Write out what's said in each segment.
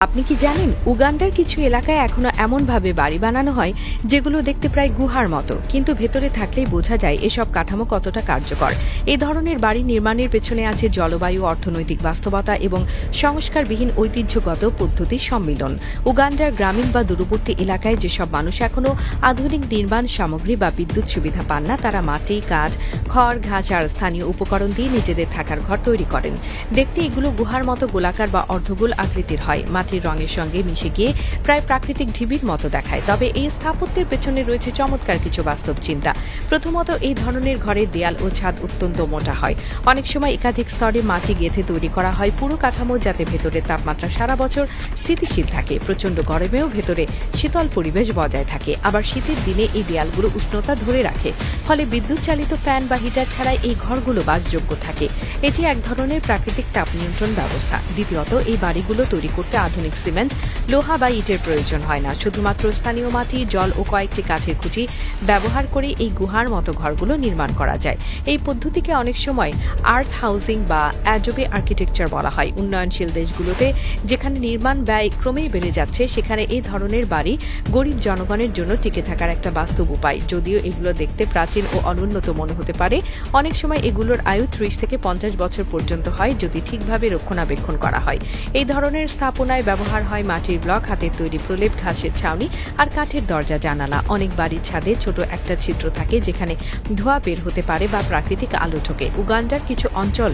আপনি কি জানেন উগান্ডার কিছু এলাকায় এখনো এমনভাবে বাড়ি বানানো হয় যেগুলো দেখতে প্রায় গুহার মতো, কিন্তু ভেতরে থাকলেই বোঝা যায় এসব কাঠামো কতটা কার্যকর। এই ধরনের বাড়ি নির্মাণের পেছনে আছে জলবায়ু, অর্থনৈতিক বাস্তবতা এবং সংস্কারবিহীন ঐতিহ্যগত পদ্ধতির সম্মিলন। উগান্ডার গ্রামীণ বা দূরবর্তী এলাকায় যেসব মানুষ এখনো আধুনিক নির্মাণ সামগ্রী বা বিদ্যুৎ সুবিধা পান না, তারা মাটি, কাঠ, খড়, ঘাস আর স্থানীয় উপকরণ দিয়ে নিজেদের থাকার ঘর তৈরি করেন। দেখতে এগুলো গুহার মতো গোলাকার বা অর্ধগোল আকৃতির হয়, মাটির রঙের সঙ্গে মিশে গিয়ে প্রায় প্রাকৃতিক ঢিবির মতো দেখায়। তবে এই স্থাপত্যের পেছনে রয়েছে চমৎকার কিছু বাস্তব চিন্তা। প্রথমত, এই ধরনের ঘরের দেয়াল ও ছাদ অত্যন্ত মোটা হয়। অনেক সময় একাধিক স্তরে মাটি গেঁথে তৈরি করা হয় পুরো কাঠামো, যাতে ভেতরের তাপমাত্রা সারা বছর স্থিতিশীল থাকে। প্রচণ্ড গরমেও ভেতরে শীতল পরিবেশ বজায় থাকে। আবার শীতের দিনে এই দেয়ালগুলো উষ্ণতা ধরে রাখে, ফলে বিদ্যুৎ চালিত ফ্যান বা হিটার ছাড়াই এই ঘরগুলো বাসযোগ্য থাকে। এটি এক ধরনের প্রাকৃতিক তাপ নিয়ন্ত্রণ ব্যবস্থা। দ্বিতীয়ত, এই বাড়িগুলো তৈরি করতে আধুনিক সিমেন্ট, লোহা বা ইটের প্রয়োজন হয় না। শুধুমাত্র স্থানীয় মাটি, জল ও কয়েকটি কাঠের খুঁটি ব্যবহার করে এই গুহার মতো ঘরগুলো নির্মাণ করা যায়। এই পদ্ধতিকে অনেক সময় আর্থ হাউজিং বা অ্যাডোবে আর্কিটেকচার বলা হয়। উন্নয়নশীল দেশগুলোতে যেখানে নির্মাণ ব্যয় ক্রমেই বেড়ে যাচ্ছে, সেখানে এই ধরনের বাড়ি গরিব জনগণের জন্য টিকে থাকার একটা বাস্তব উপায়। যদিও এগুলো দেখতে প্রাচীন ও অনুন্নত মনে হতে পারে, অনেক সময় এগুলোর আয়ু ৩০ থেকে ৫০ বছর পর্যন্ত হয়, যদি ঠিকভাবে রক্ষণাবেক্ষণ করা হয়। এই ধরনের স্থাপনায় ব্যবহার হয় মাটির ব্লক, হাতের তৈরি প্রলেপ, ঘাসের ছাউনি আর কাঠের দরজা জানালা। অনেক বাড়ির ছাদে ছোট একটা ছিদ্র থাকে, যেখানে ধোঁয়া বের হতে পারে বা প্রাকৃতিক আলো ঢোকে। উগান্ডার কিছু অঞ্চল,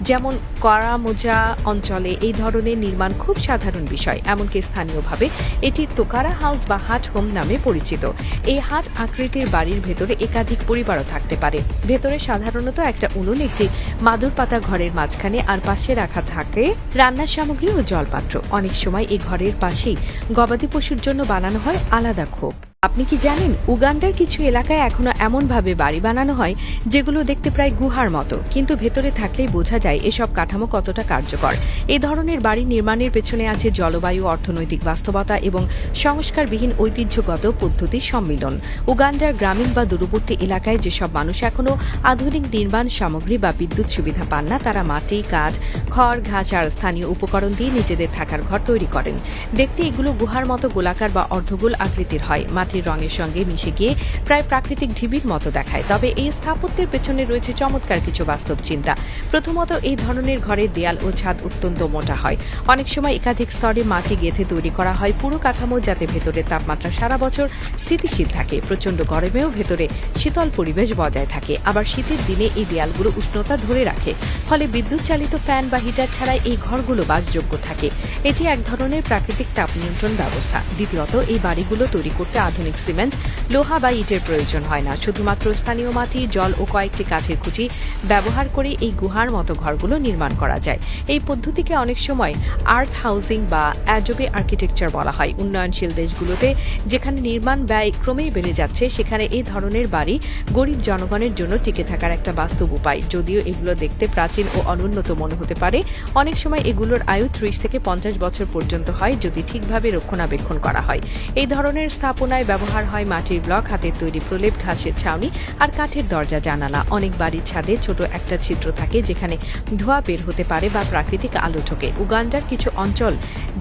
যেমন করামোজা অঞ্চলে, এই ধরনের নির্মাণ খুব সাধারণ বিষয়। এমনকি স্থানীয়ভাবে এটি তোকারা হাউস বা হাট হোম নামে পরিচিত। এই হাট আকৃতির বাড়ির ভেতরে একাধিক পরিবারও থাকতে পারে। ভেতরে সাধারণত একটা উনুন, একটি মাদুর পাতা ঘরের মাঝখানে, আর পাশে রাখা থাকে রান্নার সামগ্রী ও জলপাত্র। অনেক সময় এই ঘরের পাশেই গবাদি পশুর জন্য বানানো হয় আলাদা খোপ। আপনি কি জানেন উগান্ডার কিছু এলাকায় এখনো এমনভাবে বাড়ি বানানো হয় যেগুলো দেখতে প্রায় গুহার মতো, কিন্তু ভেতরে থাকলেই বোঝা যায় এসব কাঠামো কতটা কার্যকর। এই ধরনের বাড়ি নির্মাণের পেছনে আছে জলবায়ু, অর্থনৈতিক বাস্তবতা এবং সংস্কারবিহীন ঐতিহ্যগত পদ্ধতির সম্মিলন। উগান্ডার গ্রামীণ বা দূরবর্তী এলাকায় যেসব মানুষ এখনো আধুনিক নির্মাণ সামগ্রী বা বিদ্যুৎ সুবিধা পান না, তারা মাটি, কাঠ, খড়, ঘাস আর স্থানীয় উপকরণ দিয়ে নিজেদের থাকার ঘর তৈরি করেন। দেখতে এগুলো গুহার মতো গোলাকার বা অর্ধগোল আকৃতির হয়, মাটির রঙের সঙ্গে মিশে গিয়ে প্রায় প্রাকৃতিক ঢিবির মতো দেখায়। তবে এই স্থাপত্যের পেছনে রয়েছে চমৎকার কিছু বাস্তব চিন্তা। প্রথমত, এই ধরনের ঘরের দেয়াল ও ছাদ অত্যন্ত মোটা হয়। অনেক সময় একাধিক স্তরে মাটি গেঁথে তৈরি করা হয় পুরো কাঠামো, যাতে ভেতরের তাপমাত্রা সারা বছর স্থিতিশীল থাকে। প্রচণ্ড গরমেও ভেতরে শীতল পরিবেশ বজায় থাকে। আবার শীতের দিনে এই দেয়ালগুলো উষ্ণতা ধরে রাখে, ফলে বিদ্যুৎ চালিত ফ্যান বা হিটার ছাড়াই এই ঘরগুলো বাসযোগ্য থাকে। এটি এক ধরনের প্রাকৃতিক তাপ নিয়ন্ত্রণ ব্যবস্থা। দ্বিতীয়ত, এই বাড়িগুলো তৈরি করতে আধুনিক সিমেন্ট, লোহা বা ইটের প্রয়োজন হয় না। শুধুমাত্র স্থানীয় মাটি, জল ও কয়েকটি কাঠের খুঁটি ব্যবহার করে এই গুহার মতো ঘরগুলো নির্মাণ করা যায়। এই পদ্ধতিকে অনেক সময় আর্থ হাউজিং বা অ্যাডোবে আর্কিটেকচার বলা হয়। উন্নয়নশীল দেশগুলোতে যেখানে নির্মাণ ব্যয় ক্রমেই বেড়ে যাচ্ছে, সেখানে এই ধরনের বাড়ি গরিব জনগণের জন্য টিকে থাকার একটা বাস্তব উপায়। যদিও এগুলো দেখতে প্রাচীন ও অনুন্নত মনে হতে পারে, অনেক সময় এগুলোর আয়ু ৩০ থেকে ৫০ বছর পর্যন্ত হয়, যদি ঠিকভাবে রক্ষণাবেক্ষণ করা হয়। এই ধরনের স্থাপনায় ব্যবহার হয় মাটির ব্লক, হাতের তৈরি প্রলেপ, ঘাসের ছাউনি আর কাঠের দরজা জানালা। অনেক বাড়ির ছাদে ছোট একটা ছিদ্র থাকে, যেখানে ধোঁয়া বের হতে পারে বা প্রাকৃতিক আলো ঢোকে। উগান্ডার কিছু অঞ্চল,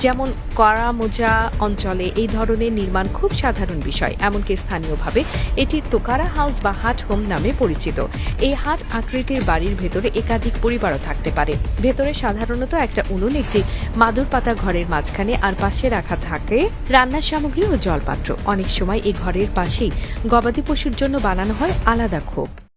যেমন করামোজা অঞ্চলে, এই ধরনের নির্মাণ খুব সাধারণ বিষয়। এমনকি স্থানীয়ভাবে এটি তোকারা হাউস বা হাট হোম নামে পরিচিত। এই হাট আকৃতির বাড়ির ভেতরে একাধিক পরিবারও থাকতে পারে। ভেতরে সাধারণত একটা উনুন, একটি মাদুর পাতা ঘরের মাঝখানে, আর পাশে রাখা থাকে রান্নার সামগ্রী ও জলপাত্র। অনেক সময় এই ঘরের পাশেই গবাদি পশুর জন্য বানানো হয় আলাদা খোপ।